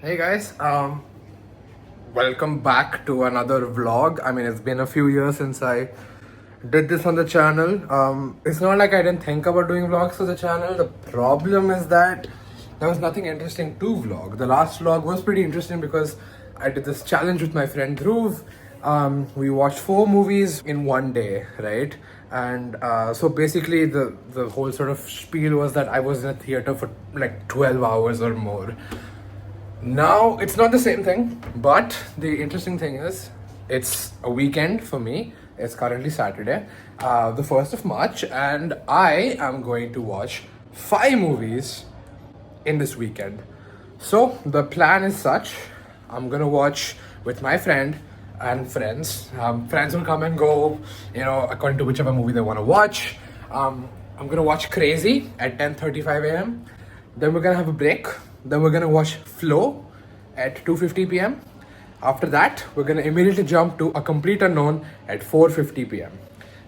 Hey guys, welcome back to another vlog. I mean, it's been a few years since I did this on the channel. It's not like I didn't think about doing vlogs for the channel. The problem is that there was nothing interesting to vlog. The last vlog was pretty interesting because I did this challenge with my friend Dhruv. We watched 4 movies in one day, right? And so basically the whole sort of spiel was that I was in a theater for like 12 hours or more. Now, it's not the same thing, but the interesting thing is, it's a weekend for me. It's currently Saturday, the 1st of March, and I am going to watch 5 movies in this weekend. So, the plan is such, I'm gonna watch with my friend and friends. Friends will come and go, according to whichever movie they wanna watch. I'm gonna watch Crazxy at 10:35 a.m. Then we're gonna have a break. Then we're gonna watch Flow at 2:50 p.m. After that, we're gonna immediately jump to A Complete Unknown at 4:50 p.m.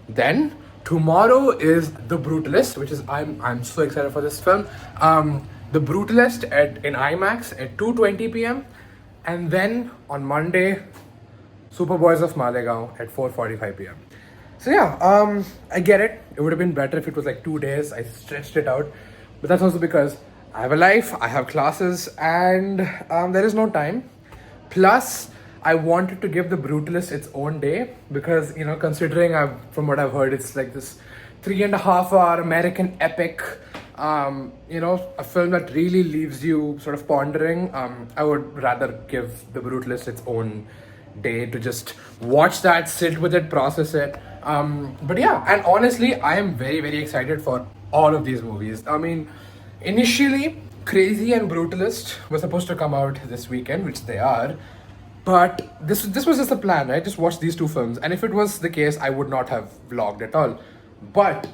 Then tomorrow is The Brutalist, which is I'm so excited for this film. The Brutalist in IMAX at 2:20 p.m. And then on Monday, Superboys of Malegaon at 4:45 p.m. So yeah, I get it. It would have been better if it was like 2 days. I stretched it out, but that's also because I have a life, I have classes, and there is no time. Plus, I wanted to give The Brutalist its own day because, considering from what I've heard, it's like this 3.5-hour American epic, a film that really leaves you sort of pondering. I would rather give The Brutalist its own day to just watch that, sit with it, process it. But yeah, and honestly, I am very, very excited for all of these movies. I mean, initially, Crazxy and Brutalist were supposed to come out this weekend, which they are. But this was just a plan, right? Just watch these 2 films. And if it was the case, I would not have vlogged at all. But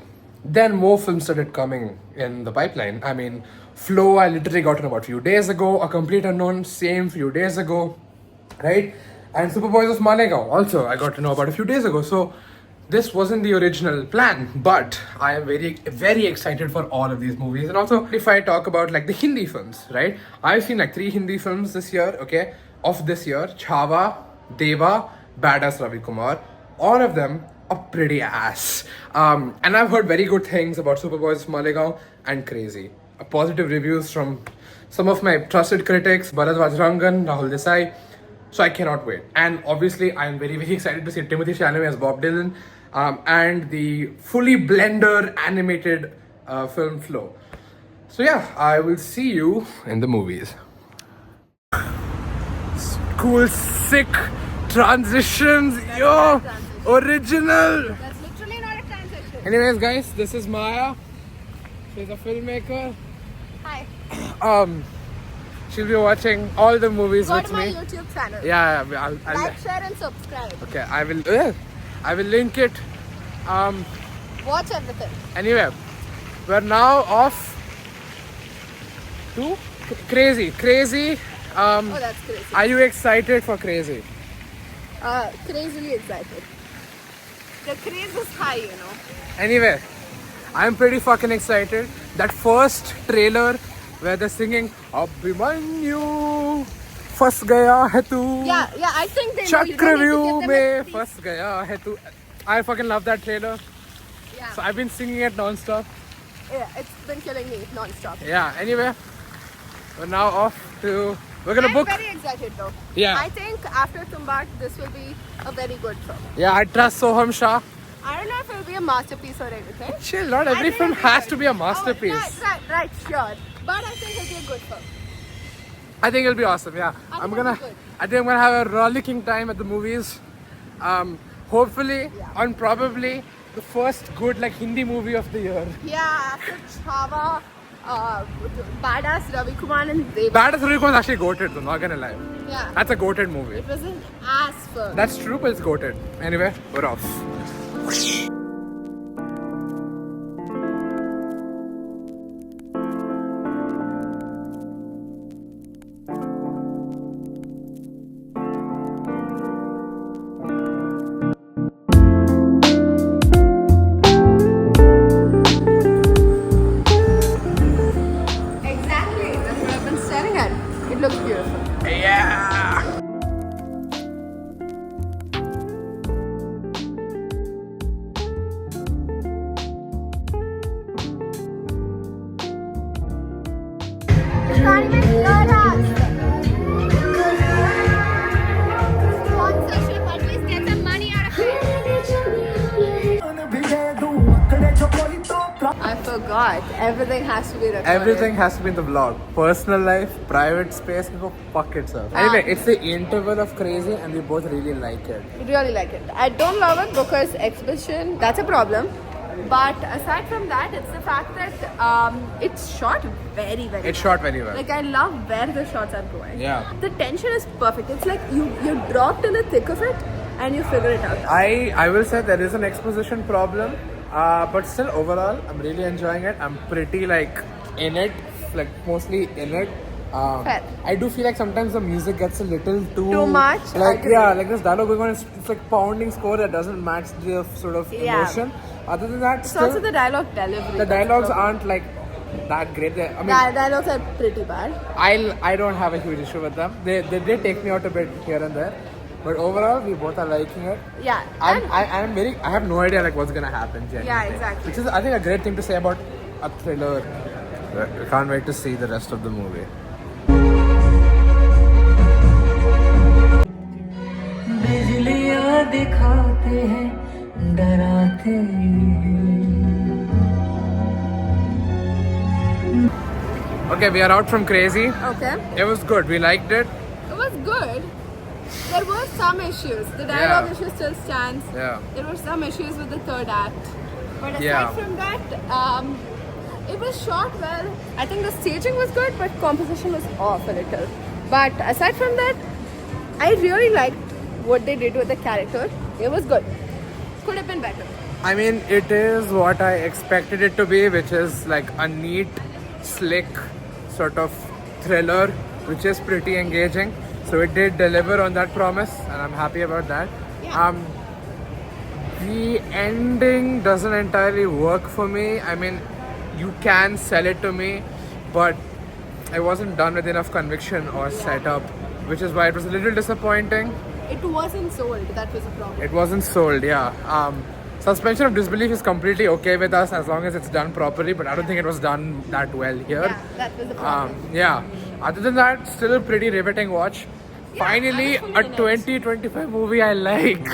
then more films started coming in the pipeline. I mean, Flow, I literally got to know about a few days ago. A Complete Unknown, same few days ago, right? And Superboys of Malegaon, also, I got to know about a few days ago. So this wasn't the original plan, but I am very, very excited for all of these movies. And also, if I talk about like the Hindi films, right? I've seen like 3 Hindi films this year, okay? Of this year, Chhava, Deva, Badass Ravi Kumar. All of them are pretty ass. And I've heard very good things about Superboys of Malegaon and Crazxy. Positive reviews from some of my trusted critics, Bharat Vajrangan, Rahul Desai. So I cannot wait. And obviously, I am very, very excited to see Timothy Chalamet as Bob Dylan. And the fully Blender animated film Flow. So yeah, I will see you in the movies. Cool, sick transitions, yo, original. That's literally not a transition. Anyways, guys, this is Maya. She's a filmmaker. Hi. She'll be watching all the movies Go with to my me. YouTube channel. Yeah, I'll Like, share and subscribe. okay, I will link it. Watch everything. Anyway, we're now off to Crazxy. Oh, that's crazy. Are you excited for Crazxy? Crazily excited. The craze is high, Anyway, I'm pretty fucking excited. That first trailer where they're singing Abhimanyu फंस गया है तू. Yeah, I think they know. You don't need to Chakravyuh give them में a speech. फंस गया है तू. I fucking love that trailer. Yeah. So I've been singing it non-stop. Yeah, it's been killing me non-stop. Yeah, anyway, we're now off to... We're gonna book... I'm very excited though. Yeah. I think after Tumbat, this will be a very good film. Yeah, I trust Soham Shah. I don't know if it will be a masterpiece or anything. Chill, not I every think film it'll be has good. to be a masterpiece. Oh, right, sure. But I think it'll be a good film. I think it'll be awesome, yeah. I I'm think gonna... it'll be good. I think I'm gonna have a rollicking time at the movies. Hopefully, Yeah. and probably the first good like Hindi movie of the year. Yeah, after Chhava, Badass Ravi Kumar and Deva. Badass Ravi Kumar is actually goated though, not gonna lie. Yeah. That's a goated movie. It was an ass film. That's true, but it's goated. Anyway, we're off. Exactly. That's what I've been staring at. It looks beautiful. Yeah. You can't even hear us. Sponsorship, at least get some money out of it. I forgot. Everything has to be recorded. Everything has to be in the vlog. Personal life, private space, go fuck itself. Anyway, it's the interval of Crazxy and we both really like it. Really like it. I don't love it because exhibition, that's a problem. But aside from that, it's the fact that it's shot very, very It's shot very well. Like, I love where the shots are going. Yeah. The tension is perfect. It's like you're dropped in the thick of it and you figure it out. I will say there is an exposition problem, but still overall, I'm really enjoying it. I'm pretty like in it, like mostly in it. Fair. I do feel like sometimes the music gets a little Too much? Like Agree. yeah, like this dialogue going on, it's like pounding score that doesn't match the sort of Yeah. emotion. Other than that, It's still, also the dialogue delivery. the dialogues That's the aren't like that great. I mean, dialogues are pretty bad. I don't have a huge issue with them. They did take me out a bit here and there, but overall we both are liking it. Yeah. I have no idea like what's gonna happen. Genuinely. Yeah, exactly. Which is I think a great thing to say about a thriller. I can't wait to see the rest of the movie. बिजलियाँ दिखाते हैं डराते Okay, we are out from Crazxy. Okay. It was good. We liked it. It was good. There were some issues. The dialogue Yeah. issue still stands. Yeah. There were some issues with the third act. But aside Yeah. from that, it was shot well. I think the staging was good, but composition was off a little. But aside from that, I really liked what they did with the character. It was good. Could have been better. I mean, it is what I expected it to be, which is like a neat, slick sort of thriller, which is pretty engaging. So it did deliver on that promise, and I'm happy about that. Yeah. The ending doesn't entirely work for me. I mean, you can sell it to me, but I wasn't done with enough conviction or setup, which is why it was a little disappointing. It wasn't sold. That was a problem. It wasn't sold, yeah. Suspension of disbelief is completely okay with us as long as it's done properly, but I don't think it was done that well here. Yeah, that was the problem. Yeah. Other than that, still a pretty riveting watch. Yeah, Finally, I was a fully in it. 2025 movie I like.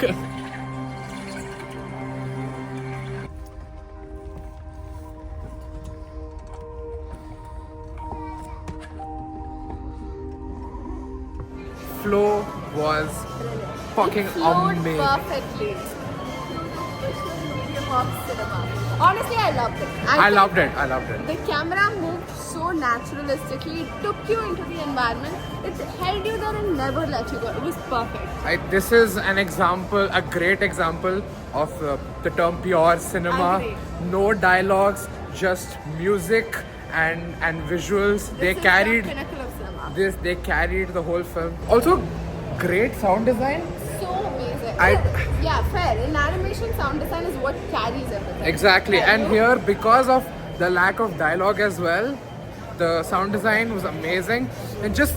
Flow was fucking Flowed amazing. perfectly. Medium of cinema. Honestly, I loved it. I think loved it. I loved it. The camera moved so naturalistically. It took you into the environment. It held you there and never let you go. It was perfect. This is an example, a great example of the term pure cinema. Agree. No dialogues, just music and visuals. This They is carried the pinnacle of cinema. this. They carried the whole film. Also, great sound design. So amazing. I- Yeah, fair. In animation, sound design is what carries everything. Exactly. Yeah, And no? here, because of the lack of dialogue as well, the sound design was amazing. And just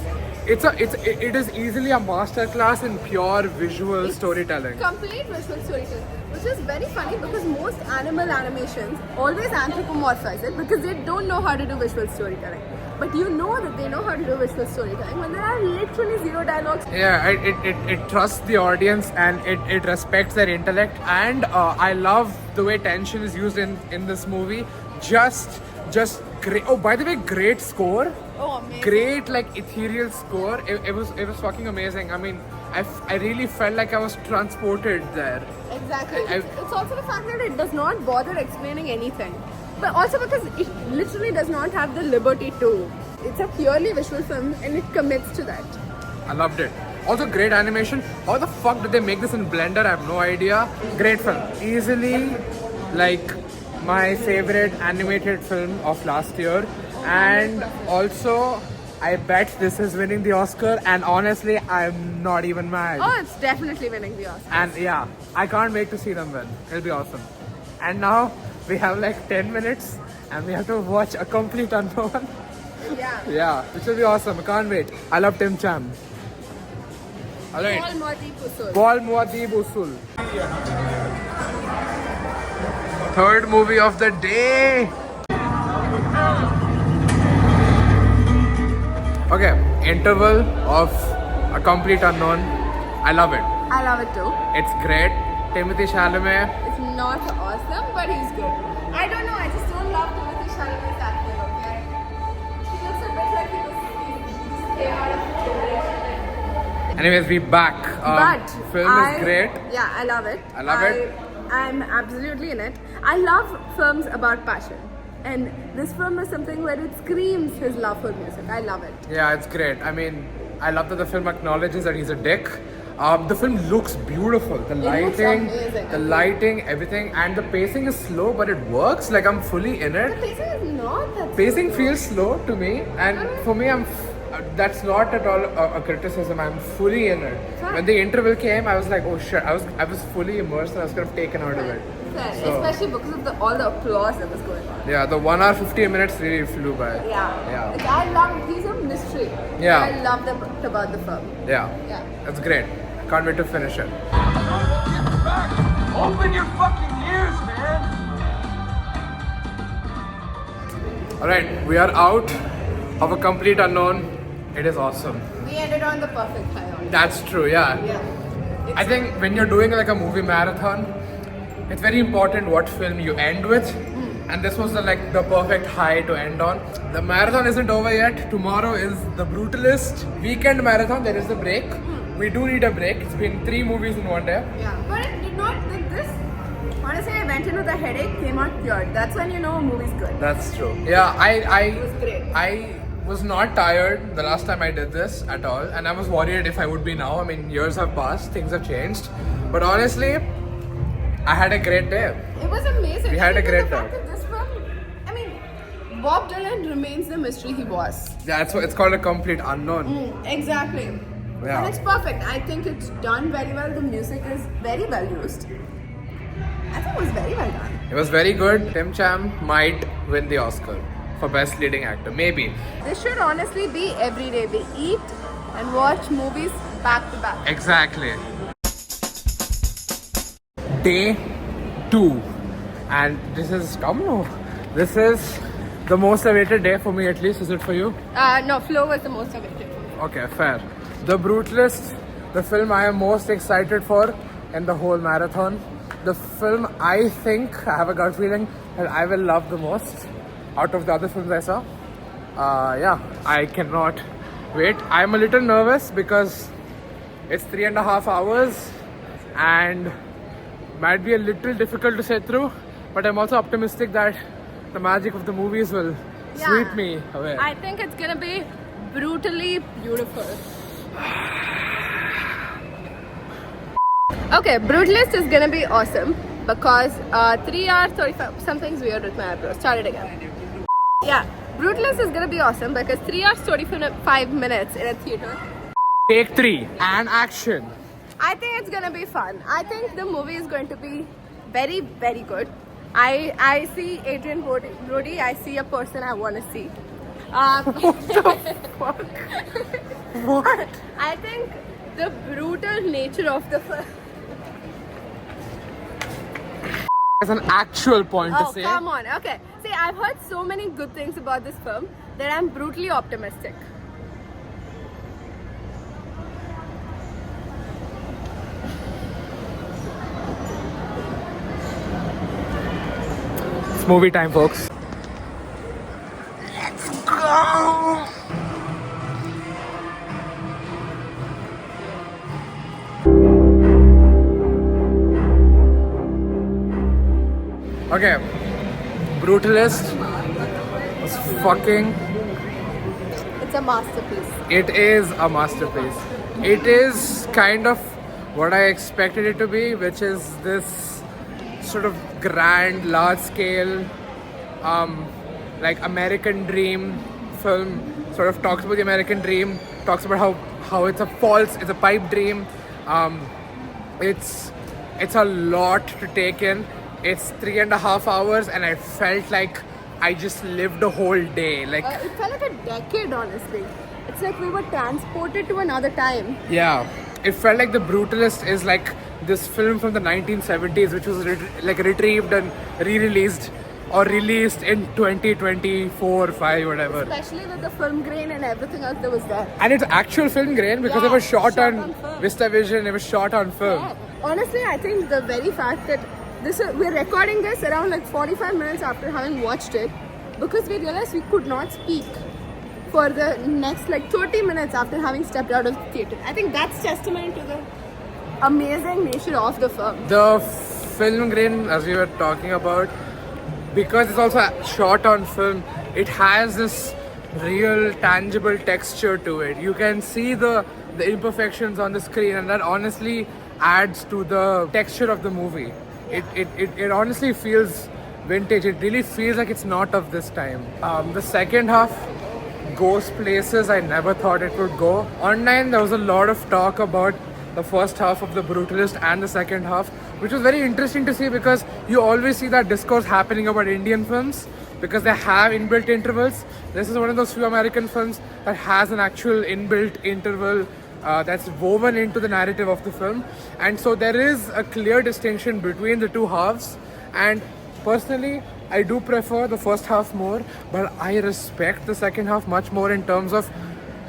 it is easily a masterclass in pure visual It's storytelling. Complete visual storytelling, which is very funny because most animal animations always anthropomorphize it because they don't know how to do visual storytelling. But you know that they know how to do visual storytelling when there are literally zero dialogues. Yeah, it trusts the audience and it respects their intellect. And I love the way tension is used in this movie. Just great. Oh, by the way, great score. Oh, amazing. Great, like ethereal score. It was fucking amazing. I mean, I really felt like I was transported there. Exactly. I- It's also the fact that it does not bother explaining anything. But also because it literally does not have the liberty to. It's a purely visual film and it commits to that. I loved it. Also, great animation. How the fuck did they make this in Blender? I have no idea. Great film. Easily, like, my favorite animated film of last year. And also, I bet this is winning the Oscar. And honestly, I'm not even mad. Oh, it's definitely winning the Oscar. And yeah, I can't wait to see them win. It'll be awesome. And now we have like 10 minutes and we have to watch A Complete Unknown. Yeah. Yeah, which will be awesome. I can't wait. I love Tim Cham. Alright. Paul Modi Pusul. Paul Muad'Dib Usul. Third movie of the day. Okay, Interval of A Complete Unknown. I love it. I love it too. It's great. Timothy Chalamet. It's not awesome, but he's good. I don't know, I just don't love Timothy Chalamet's acting, okay? He looks a bit like he just came out of generation. Anyways, we back. But film is great. Yeah, I love it. I love it. I'm absolutely in it. I love films about passion. And this film is something where it screams his love for music. I love it. Yeah, it's great. I mean, I love that the film acknowledges that he's a dick. The film looks beautiful. The lighting, amazing. the lighting, everything, and the pacing is slow, but it works. Like I'm fully in The it. pacing is not that Pacing slow. feels slow to me, and for me, that's not at all a criticism. I'm fully in it. Fair. When the interval came, I was like, oh shit! I was fully immersed, and I was kind of taken out of it. Fair. So- Especially because of all the applause that was going on. Yeah, the 1 hour 15 minutes really flew by. Yeah. Like, I love it. He's a mystery. Yeah. I love that about the film. Yeah, Yeah. that's great. Can't wait to finish it. Open your fucking ears, man! Alright, we are out of A Complete Unknown. It is awesome. We ended on the perfect high on it. That's true, yeah. Yeah. I think when you're doing like a movie marathon, it's very important what film you end with. And this was the perfect high to end on. The marathon isn't over yet. Tomorrow is the Brutalist weekend marathon. There is a break. We do need a break. It's been 3 movies in one day. Yeah. But it did not like this. Honestly, I went in with a headache, came out cured. That's when you know a movie's good. That's true. Yeah, It was great. I was not tired the last time I did this at all, and I was worried if I would be now. I mean, years have passed, things have changed, but honestly, I had a great day. It was amazing. We had a And great the fact time. that this film, I mean, Bob Dylan remains the mystery he was. That's what it's called, A Complete Unknown. Exactly. Yeah. And it's perfect. I think it's done very well. The music is very well used. I think it was very well done. It was very good. Tim Cham might win the Oscar for Best Leading Actor, maybe. This should honestly be every day. We eat and watch movies back to back. Exactly. Day 2, and this is This is the most awaited day for me, at least. Is it for you? No, Flow was the most awaited for me. Okay, fair. The Brutalist, the film I am most excited for in the whole marathon. The film I think, I have a gut feeling, that I will love the most out of the other films I saw. Yeah, I cannot wait. I'm a little nervous because it's 3.5 hours and might be a little difficult to sit through, but I'm also optimistic that the magic of the movies will sweep me away. I think it's gonna be brutally beautiful. Okay, Brutalist is gonna be awesome because 3 hours 35. Something's weird with my eyebrows. Start it again. Yeah, Brutalist is gonna be awesome because 3 hours 35 minutes in a theater. Take 3 and action. I think it's gonna be fun. I think the movie is going to be very, very good. I see Adrian Brody. I see a person I want to see. What? I think the brutal nature of the film. There's an actual point to Oh, say. come on. Okay. See, I've heard so many good things about this film that I'm brutally optimistic. It's movie time, folks. Let's go! Okay, Brutalist was fucking. It's a masterpiece. It is a masterpiece. It is kind of what I expected it to be, which is this sort of grand, large-scale, like American dream film. Sort of talks about the American dream, talks about how it's a pipe dream. It's a lot to take in. It's 3.5 hours, and I felt like I just lived a whole day. Like, It felt like a decade, honestly. It's like we were transported to another time. yeah, it felt like The Brutalist is like this film from the 1970s, which was retrieved and re-released or released in 2024, 5, whatever. Especially with the film grain and everything else that was there. And it's actual film grain because it was shot on film. VistaVision. It was shot on film. Yeah. Honestly, I think the very fact that we're recording this around like 45 minutes after having watched it, because we realized we could not speak for the next like 30 minutes after having stepped out of the theatre. I think that's testament to the amazing nature of the film. The film grain, as we were talking about, because it's also shot on film, it has this real tangible texture to it. You can see the imperfections on the screen, and that honestly adds to the texture of the movie. It honestly feels vintage. It really feels like it's not of this time. The second half goes places I never thought it would go. Online there was a lot of talk about the first half of The Brutalist and the second half, which was very interesting to see because you always see that discourse happening about Indian films because they have inbuilt intervals. This is one of those few American films that has an actual inbuilt interval that's woven into the narrative of the film, and so there is a clear distinction between the two halves. And personally, I do prefer the first half more, but I respect the second half much more in terms of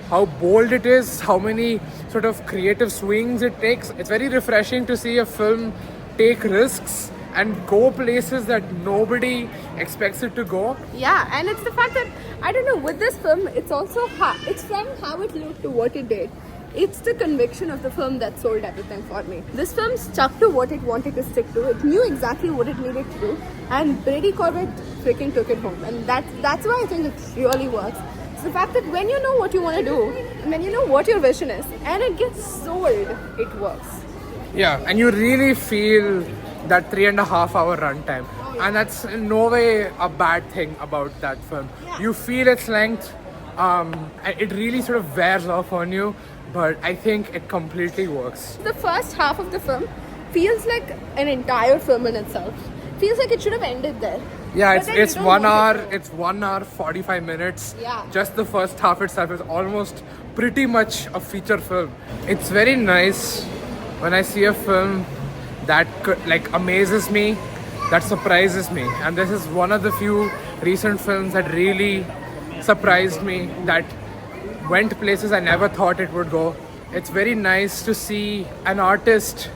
how bold it is, how many sort of creative swings it takes. It's very refreshing to see a film take risks and go places that nobody expects it to go. Yeah, and it's the fact that, I don't know, with this film, it's also it's from how it looked to what it did. It's the conviction of the film that sold everything for me. This film stuck to what it wanted to stick to. It knew exactly what it needed to do, and Brady Corbett freaking took it home. And that's why I think it really works. It's the fact that when you know what you want to do, when you know what your vision is, and it gets sold, it works. Yeah, and you really feel that 3.5 hour runtime. And that's in no way a bad thing about that film. Yeah. You feel its length, it really sort of wears off on you, but I think it completely works. The first half of the film feels like an entire film in itself. Feels like it should have ended there. Yeah, But then you it's don't 1 want hour, it to. it's 1 hour 45 minutes. Yeah. Just the first half itself is almost pretty much a feature film. It's very nice when I see a film that like amazes me, that surprises me, and this is one of the few recent films that really surprised me, that went places I never thought it would go. It's very nice to see an artist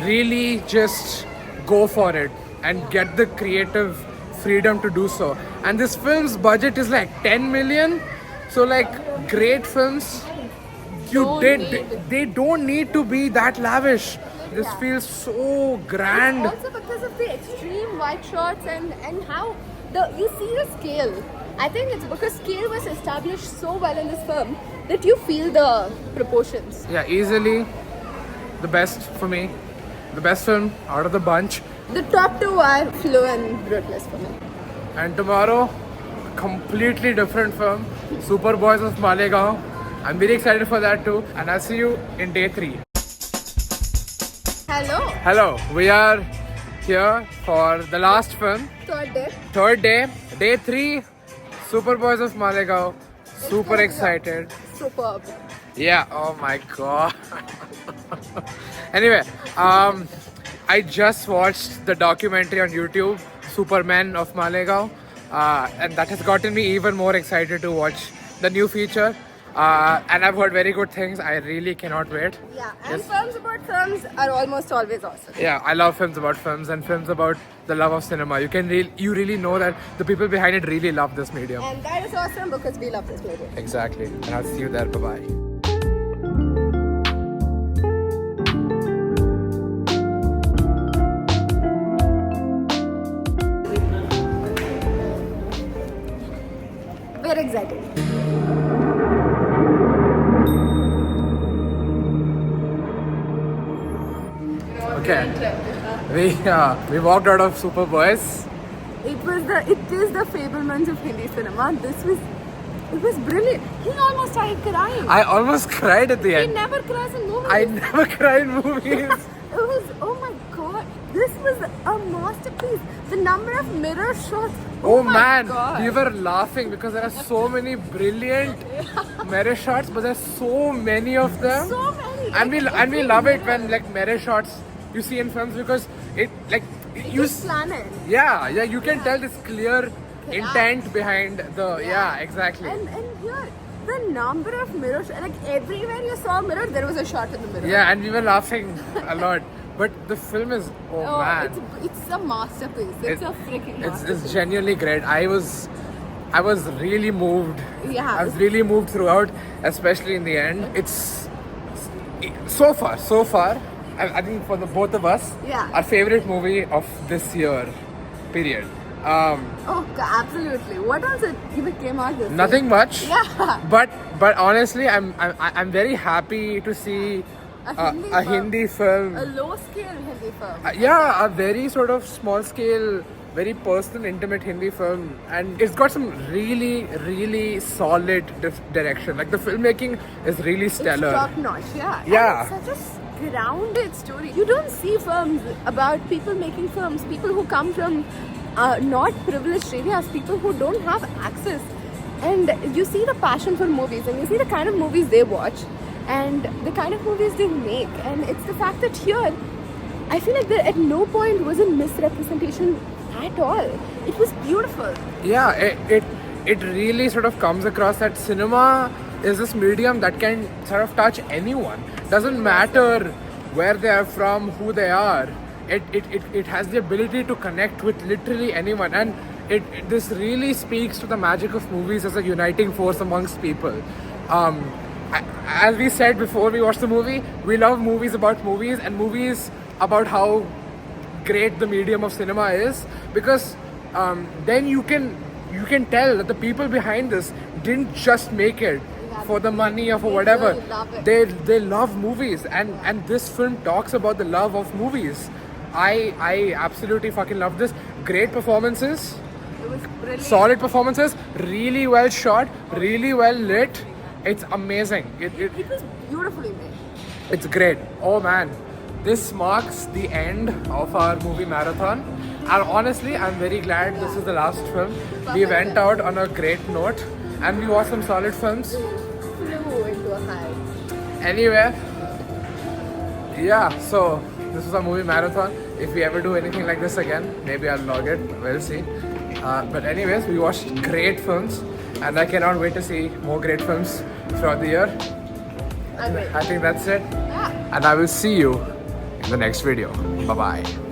really just go for it and get the creative freedom to do so. And this film's budget is like 10 million, so like great films they don't need to be that lavish. This feels so grand. Also because of the extreme wide shots and how you see the scale. I think it's because scale was established so well in this film that you feel the proportions. Yeah, easily the best for me. The best film out of the bunch. The top two are Flow and Brutalist for me. And tomorrow, completely different film, Superboys of Malegaon. I'm very excited for that too. And I'll see you in day 3. Hello. Hello, we are here for the last film. Third day, day 3, Superboys of Malegaon. Super excited. Superb. Yeah, oh my god. Anyway, I just watched the documentary on YouTube, Supermen of Malegaon, and that has gotten me even more excited to watch the new feature. And I've heard very good things. I really cannot wait. Yeah, and films about films are almost always awesome. Yeah, I love films about films and films about the love of cinema. You really know that the people behind it really love this medium. And that is awesome because we love this movie. Exactly. And I'll see you there. Bye-bye. We're excited. Okay. We walked out of Superboys. It is the Fablemans of Hindi cinema. It was brilliant. He almost started crying. I almost cried at the He end. never cries in movies. I never cry in movies. It was, oh my god. This was a masterpiece. The number of mirror shots. Oh my man, God. we were laughing because there are so many brilliant mirror shots, but there's so many of them. So many. And we Like, and we every love it mirror. when like mirror shots you see in films because it like It you is planted. yeah you can tell this clear intent behind the exactly. And here, the number of mirror shots, like everywhere you saw a mirror, there was a shot in the mirror. Yeah, and we were laughing a lot. But the film is man, it's a masterpiece. It's a freaking masterpiece. it's genuinely great. I was really moved. Yeah. I was really moved throughout, especially in the end. It's so far. I think for the both of us, Yeah. our favorite movie of this year, period. Oh, absolutely. What else it even came out this Nothing much. Yeah. But honestly, I'm very happy to see a Hindi film. A low-scale Hindi film. Yeah, a very sort of small scale, very personal, intimate Hindi film, and it's got some really solid direction. Like the filmmaking is really stellar. It's top-notch, yeah. Yeah. And it's such a grounded story. You don't see films about people making films, people who come from not privileged areas, people who don't have access. And you see the passion for movies, and you see the kind of movies they watch, and the kind of movies they make. And it's the fact that here, I feel like there at no point was a misrepresentation at all. It was beautiful. Yeah, it really sort of comes across that cinema is this medium that can sort of touch anyone. Doesn't matter where they are from, who they are. It has the ability to connect with literally anyone, and this really speaks to the magic of movies as a uniting force amongst people. As we said before we watched the movie, we love movies about movies and movies about how great the medium of cinema is, because then you can tell that the people behind this didn't just make it for the money or for They whatever. really love it. They love movies, and this film talks about the love of movies. I absolutely fucking love this. Great performances, It was brilliant. solid performances, really well shot, really well lit. It's amazing. It was beautifully made. It's great. Oh man, this marks the end of our movie marathon. And honestly, I'm very glad this is the last film. We went out on a great note and we watched some solid films. Flew into a high. Anyway, yeah, so this was our movie marathon. If we ever do anything like this again, maybe I'll log it. We'll see. But anyways, we watched great films and I cannot wait to see more great films throughout the year. Agreed. I think that's it. Yeah. And I will see you in the next video. Bye bye.